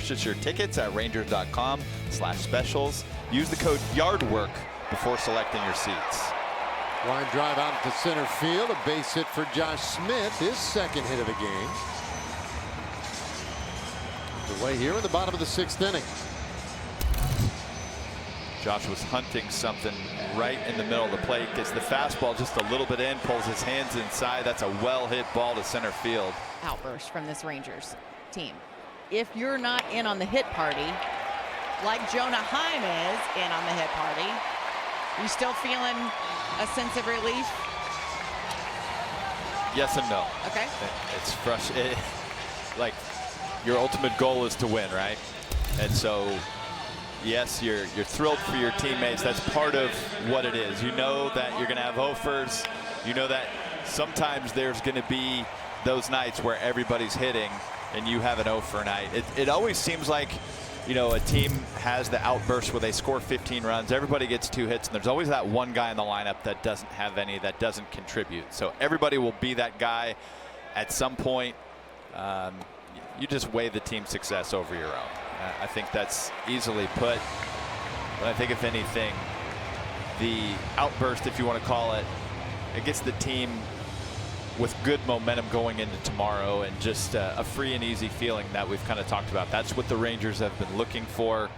purchase your tickets at rangers.com/specials. Use the code YARDWORK before selecting your seats. Line drive out to center field. A base hit for Josh Smith, his second hit of the game. The way here in the bottom of the 6th inning. Josh was hunting something right in the middle of the plate. Gets the fastball just a little bit in, pulls his hands inside. That's a well-hit ball to center field. Outburst from this Rangers team. If you're not in on the hit party, like Jonah Heim is in on the hit party, you still feeling a sense of relief? Yes and no. Okay. It's frustrating. Like, your ultimate goal is to win, right? And so, yes, you're thrilled for your teammates. That's part of what it is. You know that you're going to have offers. You know that sometimes there's going to be those nights where everybody's hitting and you have an offer night. It always seems like, you know, a team has the outburst where they score 15 runs. Everybody gets 2 hits, and there's always that one guy in the lineup that doesn't have any, that doesn't contribute. So everybody will be that guy at some point. You just weigh the team's success over your own. I think that's easily put. But I think if anything, the outburst, if you want to call it, it gets the team with good momentum going into tomorrow, and just a free and easy feeling that we've kind of talked about. That's what the Rangers have been looking for,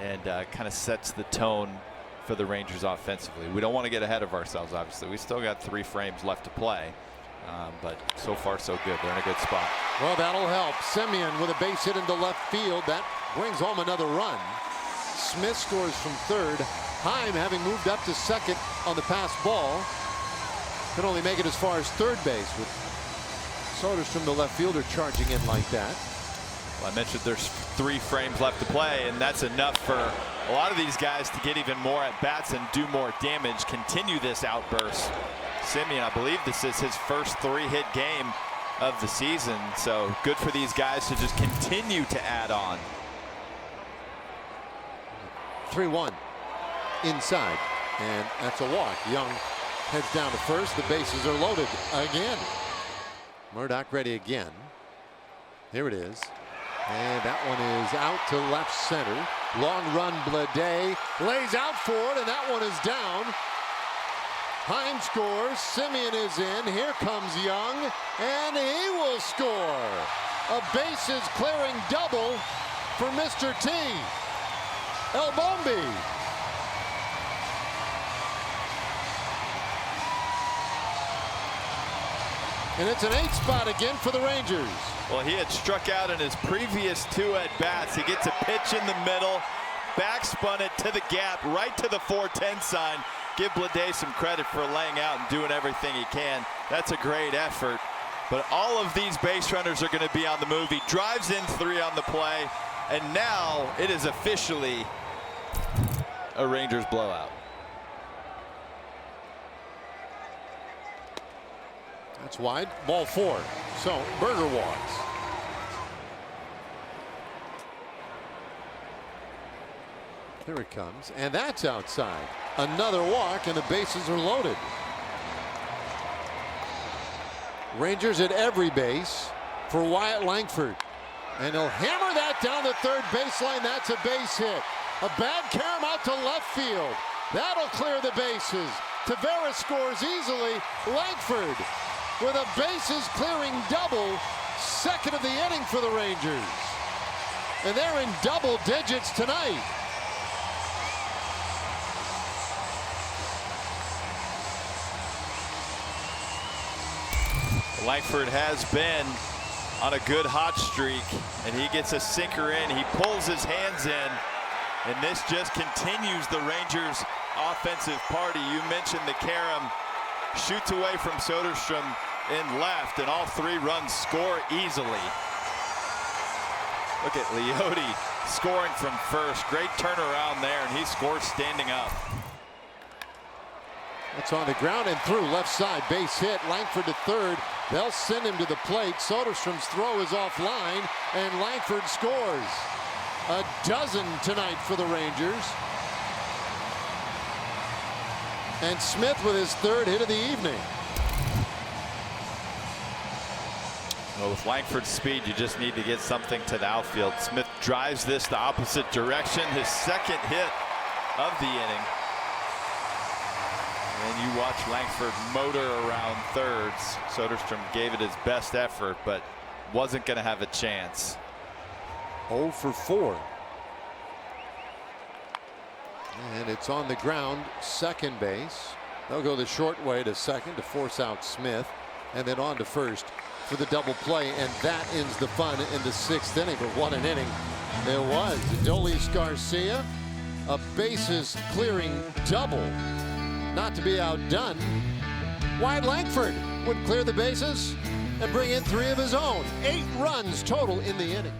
and kind of sets the tone for the Rangers offensively. We don't want to get ahead of ourselves, obviously. We still got 3 frames left to play. But so far so good. They're in a good spot. Well, that'll help. Semien with a base hit into left field. That brings home another run. Smith scores from third. Heim, having moved up to second on the pass ball, can only make it as far as third base, with Soderstrom, the left fielder, charging in like that. Well, I mentioned there's 3 frames left to play, and that's enough for a lot of these guys to get even more at bats and do more damage. Continue this outburst. Semien, I believe this is his first 3-hit game of the season, so good for these guys to just continue to add on. 3-1 inside, and that's a walk. Young heads down to first. The bases are loaded again. Murdoch ready again. Here it is, and that one is out to left center. Long run, Bleday lays out for it, and that one is down. Heim scores. Semien is in. Here comes Young, and he will score. A bases clearing double for Mr. T. El Bombi. And it's an 8 spot again for the Rangers. Well, he had struck out in his previous 2 at-bats. He gets a pitch in the middle, backspun it to the gap, right to the 410 sign. Give Bleday some credit for laying out and doing everything he can. That's a great effort. But all of these base runners are going to be on the move. He drives in 3 on the play, and now it is officially a Rangers blowout. That's wide. Ball 4. So Berger walks. Here it comes, and that's outside. Another walk, and the bases are loaded. Rangers at every base for Wyatt Langford, and he'll hammer that down the third baseline. That's a base hit. A bad carom out to left field. That'll clear the bases. Tavares scores easily. Langford with a bases clearing double, second of the inning for the Rangers, and they're in double digits tonight. Langford has been on a good hot streak, and he gets a sinker in. He pulls his hands in, and this just continues the Rangers' offensive party. You mentioned the carom, shoots away from Soderstrom in left, and all 3 runs score easily. Look at Leote scoring from first. Great turnaround there, and he scores standing up. It's on the ground and through left side, base hit. Langford to third. They'll send him to the plate. Soderstrom's throw is offline, and Langford scores. A dozen tonight for the Rangers. And Smith with his 3rd hit of the evening. Well, with Langford's speed, you just need to get something to the outfield. Smith drives this the opposite direction. His second hit of the inning. And you watch Langford motor around thirds. Soderstrom gave it his best effort, but wasn't going to have a chance. 0 for 4. And it's on the ground, second base. They'll go the short way to second to force out Smith, and then on to first for the double play, and that ends the fun in the 6th inning. But what an inning it was. Adolis Garcia, a bases clearing double. Not to be outdone, Wyatt Langford would clear the bases and bring in 3 of his own. 8 runs total in the inning.